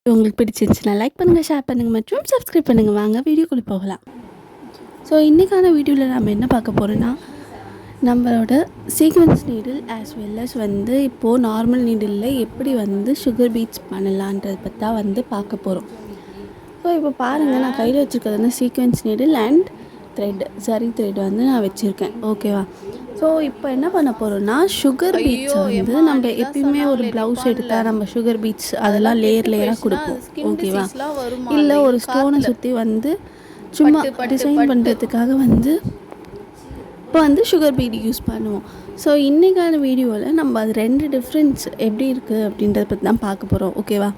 உங்களுக்கு பிடிச்சிருந்துச்சுன்னா லைக் பண்ணுங்கள், ஷேர் பண்ணுங்கள் மற்றும் சப்ஸ்கிரைப் பண்ணுங்கள். வாங்க வீடியோக்குள்ளே போகலாம். ஸோ இன்றைக்கான வீடியோவில் நம்ம என்ன பார்க்க போகிறோன்னா, நம்மளோட sequence needle as well as இப்போது நார்மல் நீடிலில் எப்படி சுகர் பீட்ஸ் பண்ணலான்றதை பற்றி தான் பார்க்க போகிறோம். ஸோ இப்போ பாருங்கள், நான் கையில் வச்சுருக்கிறது சீக்வென்ஸ் நீடில் அண்ட் த்ரெட், சரி த்ரெட் நான் வச்சுருக்கேன். ஓகேவா? ஸோ இப்போ என்ன பண்ண போகிறோன்னா, சுகர் பீட்ஸை நம்ம எப்பயுமே ஒரு ப்ளவுஸ் எடுத்தால் நம்ம சுகர் பீட்ஸ் அதெல்லாம் லேயராக கொடுப்போம். ஓகேவா? இல்லை ஒரு ஸ்டோனை சுற்றி சும்மா டிசைன் பண்ணுறதுக்காக இப்போ சுகர் பீட் யூஸ் பண்ணுவோம். ஸோ இன்றைக்கான வீடியோவில் நம்ம அது 2 டிஃப்ரென்ஸ் எப்படி இருக்குது அப்படின்றத பற்றி தான் பார்க்க போகிறோம். ஓகேவா?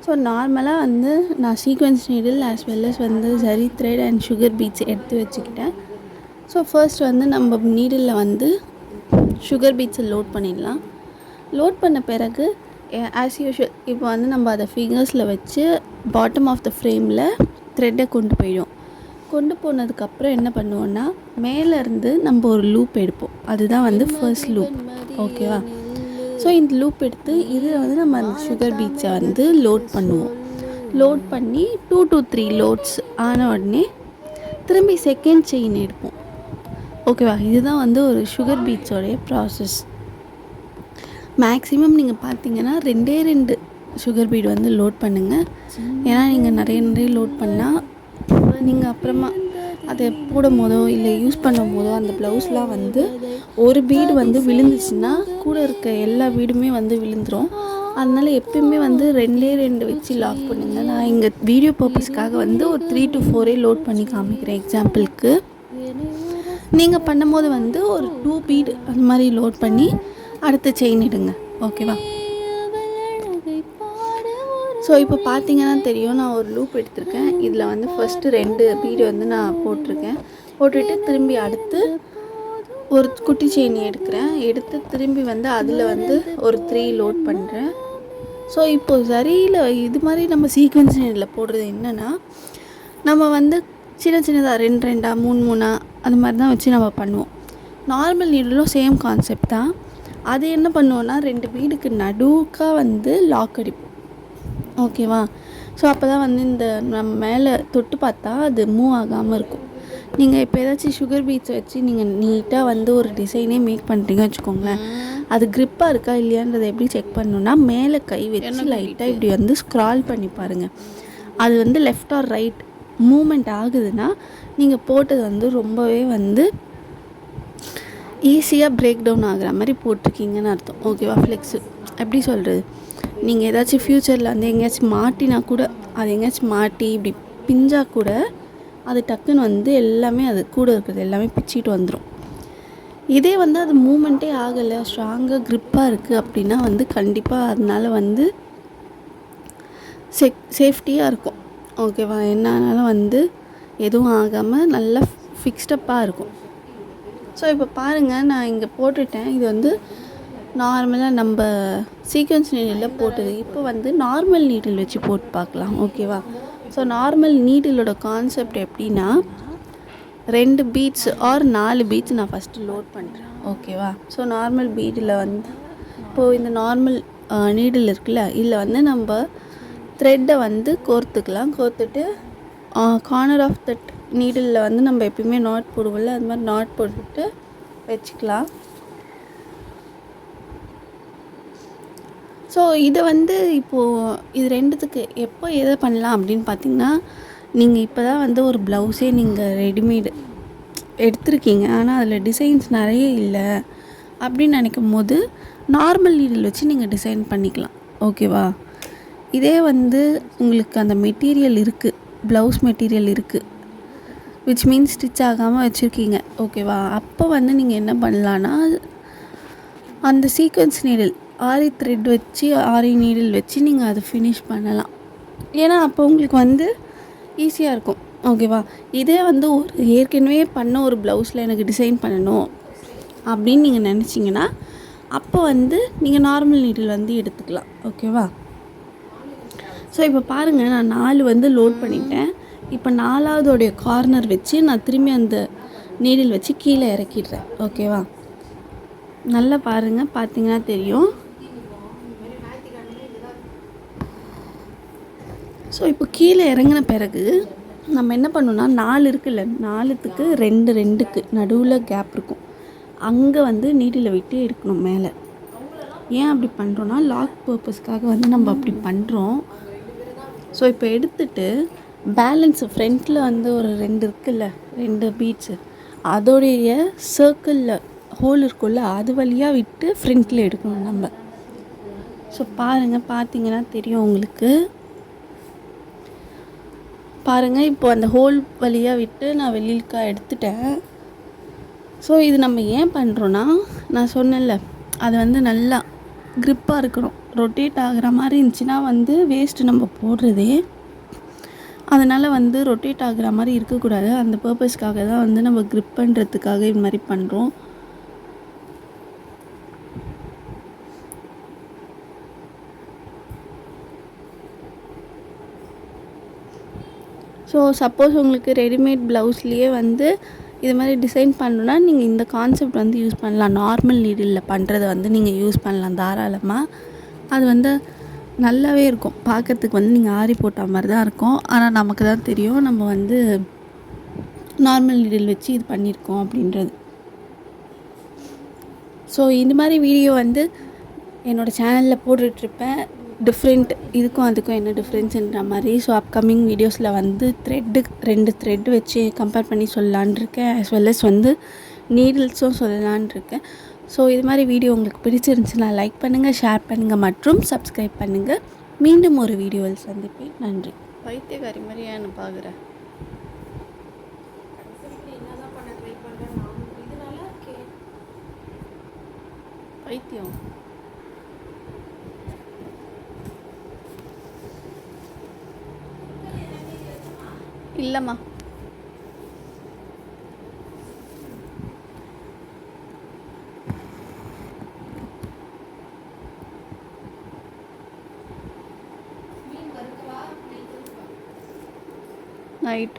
ஸோ நார்மலாக நான் sequence needle as well as சரி த்ரெட் அண்ட் சுகர் பீட்ஸ் எடுத்து வச்சுக்கிட்டேன். ஸோ ஃபர்ஸ்ட் நம்ம நீடிலில் சுகர் பீட்ஸை லோட் பண்ணிடலாம். லோட் பண்ண பிறகு ஆஸ் யூஷுவல் இப்போ நம்ம அதை ஃபிங்கர்ஸில் வச்சு பாட்டம் ஆஃப் த ஃப்ரேமில் த்ரெட்டை கொண்டு போனதுக்கப்புறம் என்ன பண்ணுவோன்னா, மேலேருந்து நம்ம ஒரு லூப் எடுப்போம். அதுதான் ஃபர்ஸ்ட் லூப். ஓகேவா? ஸோ இந்த லூப் எடுத்து இதில் நம்ம அந்த சுகர் பீட்ஸை லோட் பண்ணுவோம். லோட் பண்ணி 2 to 3 லோட்ஸ் ஆன உடனே திரும்பி செகண்ட் செயின் எடுப்போம். ஓகேவா? இதுதான் ஒரு சுகர் பீட்ஸோடைய ப்ராசஸ். மேக்ஸிமம் நீங்கள் பார்த்தீங்கன்னா 2 சுகர் பீட் லோட் பண்ணுங்கள். ஏன்னா நீங்கள் நிறைய லோட் பண்ணால் நீங்கள் அப்புறமா அதை போடும் போதோ இல்லை யூஸ் பண்ணும் போதோ அந்த ப்ளவுஸ்லாம் ஒரு பீடு விழுந்துச்சுன்னா கூட இருக்க எல்லா பீடுமே விழுந்துடும். அதனால் எப்பயுமே 2 வச்சு லாக் பண்ணுங்கள். நான் இங்கே வீடியோ பர்பஸ்க்காக ஒரு 3 to 4 லோட் பண்ணி காமிக்கிறேன். எக்ஸாம்பிளுக்கு நீங்கள் பண்ணும்போது ஒரு 2 பீடு அந்த மாதிரி லோட் பண்ணி அடுத்த செயின் இடுங்க. ஓகேவா? ஸோ இப்போ பார்த்தீங்கன்னா தெரியும், நான் ஒரு லூப் எடுத்திருக்கேன். இதில் ஃபஸ்ட்டு 2 பீடு நான் போட்டுட்டு திரும்பி அடுத்து ஒரு குட்டி செயின் எடுத்து திரும்பி அதில் ஒரு 3 லோட் பண்ணுறேன். ஸோ இப்போது சரியில் இது மாதிரி நம்ம சீக்வென்ஸ் நீடில் போடுறது என்னென்னா, நம்ம சின்னதாக 2 3 அந்த மாதிரி தான் வச்சு நம்ம பண்ணுவோம். நார்மல் நீடிலும் சேம் கான்செப்ட் தான். அது என்ன பண்ணுவோன்னா, 2 பீடுக்கு நடுவுக்காக லாக் அடிப்போம். ஓகேவா? ஸோ அப்போ தான் இந்த நம்ம மேலே தொட்டு பார்த்தா அது மூவ் ஆகாமல் இருக்கும். நீங்கள் இப்போ ஏதாச்சும் சுகர் பீட்ஸ் வச்சு நீங்கள் நீட்டாக ஒரு டிசைனே மேக் பண்ணுறீங்க வச்சுக்கோங்களேன், அது க்ரிப்பாக இருக்கா இல்லையான்றதை எப்படி செக் பண்ணணுன்னா, மேலே கை வச்சு லைட்டாக இப்படி ஸ்க்ரால் பண்ணி பாருங்கள். அது லெஃப்ட் ஆர் ரைட் மூமெண்ட் ஆகுதுன்னா நீங்கள் போட்டது ரொம்பவே ஈஸியாக பிரேக் டவுன் ஆகிற மாதிரி போட்டிருக்கீங்கன்னு அர்த்தம். ஓகேவா? ஃப்ளெக்ஸு எப்படி சொல்கிறது, நீங்கள் ஏதாச்சும் ஃப்யூச்சரில் எங்கேயாச்சும் மாட்டினா கூட, அது எங்கேயாச்சும் மாட்டி இப்படி பிஞ்சால் கூட அது டக்குன்னு எல்லாமே அது கூட இருக்கிறது எல்லாமே பிச்சிட்டு வந்துடும். இதே அது மூமெண்ட்டே ஆகலை, ஸ்ட்ராங்காக க்ரிப்பாக இருக்குது அப்படின்னா கண்டிப்பாக அதனால் சேஃப்டியாக இருக்கும். ஓகேவா? என்னாலும் எதுவும் ஆகாமல் நல்லா ஃபிக்ஸ்டப்பாக இருக்கும். ஸோ இப்போ பாருங்கள், நான் இங்கே போட்டுட்டேன். இது நார்மலாக நம்ம சீக்வென்ஸ் நீடில் போட்டது. இப்போ நார்மல் நீடில் வச்சு போட்டு பார்க்கலாம். ஓகேவா? ஸோ நார்மல் நீடிலோட கான்செப்ட் எப்படின்னா, 2 பீட்ஸ் ஆர் 4 பீட்ஸ் நான் ஃபஸ்ட்டு லோட் பண்ணுறேன். ஓகேவா? ஸோ நார்மல் பீடில் இப்போது இந்த நார்மல் நீடில் இருக்குல்ல, இதில் நம்ம த்ரெட்டை கோர்த்துட்டு கார்னர் ஆஃப் தட் நீடிலில் நம்ம எப்பயுமே நாட் போடுவோம்ல, அது மாதிரி நாட் போட்டுட்டு வச்சுக்கலாம். ஸோ இதை இப்போது இது 2த்துக்கு எப்போ எதை பண்ணலாம் அப்படின்னு பார்த்திங்கன்னா, நீங்கள் இப்போ தான் ஒரு ப்ளவுஸே நீங்கள் ரெடிமேடு எடுத்திருக்கீங்க, ஆனால் அதில் டிசைன்ஸ் நிறைய இல்லை அப்படின்னு நினைக்கும் போது நார்மல் நீடில் வச்சு நீங்கள் டிசைன் பண்ணிக்கலாம். ஓகேவா? இதே உங்களுக்கு அந்த மெட்டீரியல் இருக்குது, ப்ளவுஸ் மெட்டீரியல் இருக்குது, விச் மீன்ஸ் ஸ்டிச் ஆகாமல் வச்சுருக்கீங்க. ஓகேவா? அப்போ நீங்கள் என்ன பண்ணலான்னா, அந்த சீக்வென்ஸ் நீடில் ஆரி த்ரெட் வச்சு ஆரி நீடில் வச்சு நீங்கள் அதை ஃபினிஷ் பண்ணலாம். ஏன்னா அப்போ உங்களுக்கு ஈஸியாக இருக்கும். ஓகேவா? இதே ஒரு ஏற்கனவே பண்ண ஒரு ப்ளவுஸில் எனக்கு டிசைன் பண்ணணும் அப்படின்னு நீங்கள் நினச்சிங்கன்னா, அப்போ நீங்கள் நார்மல் நீடில் எடுத்துக்கலாம். ஓகேவா? ஸோ இப்போ பாருங்கள், நான் 4 லோட் பண்ணிட்டேன். இப்போ 4வதோடைய கார்னர் வச்சு நான் திரும்பி அந்த நீடில் வச்சு கீழே இறக்கிடுறேன். ஓகேவா? நல்லா பாருங்கள், பார்த்தீங்கன்னா தெரியும். ஸோ இப்போ கீழே இறங்கின பிறகு நம்ம என்ன பண்ணோன்னா 4 இருக்குல்ல, 4த்துக்கு 2க்கு நடுவில் கேப் இருக்கும். அங்கே வந்து நீடில் விட்டு எடுக்கணும் மேலே. ஏன் அப்படி பண்ணுறோன்னா லாக் பர்பஸ்க்காக வந்து நம்ம அப்படி பண்ணுறோம். ஸோ இப்போ எடுத்துட்டு பேலன்ஸு ஃப்ரண்ட்டில் வந்து ஒரு 2 இருக்குல்ல, 2 பீட்ஸு, அதோடைய சர்க்கிளில் ஹோல் இருக்குல்ல, அது வழியாக விட்டு ஃப்ரண்ட்டில் எடுக்கணும் நம்ம. ஸோ பாருங்கள், பார்த்தீங்கன்னா தெரியும் உங்களுக்கு. பாருங்கள், இப்போ அந்த ஹோல் வழியாக விட்டு நான் வெளியில்க்கா எடுத்துட்டேன். ஸோ இது நம்ம ஏன் பண்ணுறோன்னா, நான் சொன்னேன்ல, அது வந்து நல்லா க்ரிப்பாக இருக்கணும். ரொட்டேட் ஆகிற மாதிரி இருந்துச்சுன்னா வந்து வேஸ்ட்டு நம்ம போடுறதே. அதனால் வந்து ரொட்டேட் ஆகிற மாதிரி இருக்கக்கூடாது. அந்த பர்பஸ்க்காக தான் வந்து நம்ம க்ரிப் பண்ணுறதுக்காக இது மாதிரி பண்ணுறோம். ஸோ சப்போஸ் உங்களுக்கு ரெடிமேட் ப்ளவுஸ்லேயே வந்து இது மாதிரி டிசைன் பண்ணணுன்னா நீங்கள் இந்த கான்செப்ட் வந்து யூஸ் பண்ணலாம். நார்மல் நீடிலில் பண்ணுறத வந்து நீங்கள் யூஸ் பண்ணலாம் தாராளமாக. அது வந்து நல்லாவே இருக்கும். பார்க்கறதுக்கு வந்து நீங்கள் ஆரி போட்ட மாதிரி தான் இருக்கும். ஆனால் நமக்கு தான் தெரியும் நம்ம வந்து நார்மல் நீடில் வச்சு இது பண்ணியிருக்கோம் அப்படின்றது. ஸோ இந்த மாதிரி வீடியோ வந்து என்னோடய சேனலில் போட்டுட்ருப்பேன். டிஃப்ரெண்ட் இதுக்கும் அதுக்கும் என்ன டிஃப்ரென்ஸுன்ற மாதிரி. ஸோ அப்கமிங் வீடியோஸில் வந்து 2 த்ரெட் வச்சு கம்பேர் பண்ணி சொல்லலான் இருக்கேன். ஆஸ் வெல் அஸ் வந்து நீடில்ஸும் சொல்லலான் இருக்கேன். ஸோ இது மாதிரி வீடியோ உங்களுக்கு பிடிச்சிருந்துச்சுன்னா லைக் பண்ணுங்கள், ஷேர் பண்ணுங்கள் மற்றும் சப்ஸ்கிரைப் பண்ணுங்கள். மீண்டும் ஒரு வீடியோவில் சந்திப்பேன். நன்றி. பைத்தியக்காரி மாதிரி ஏன்னு பார்க்குறேன். பைத்தியம் இல்லைம்மா. நைட்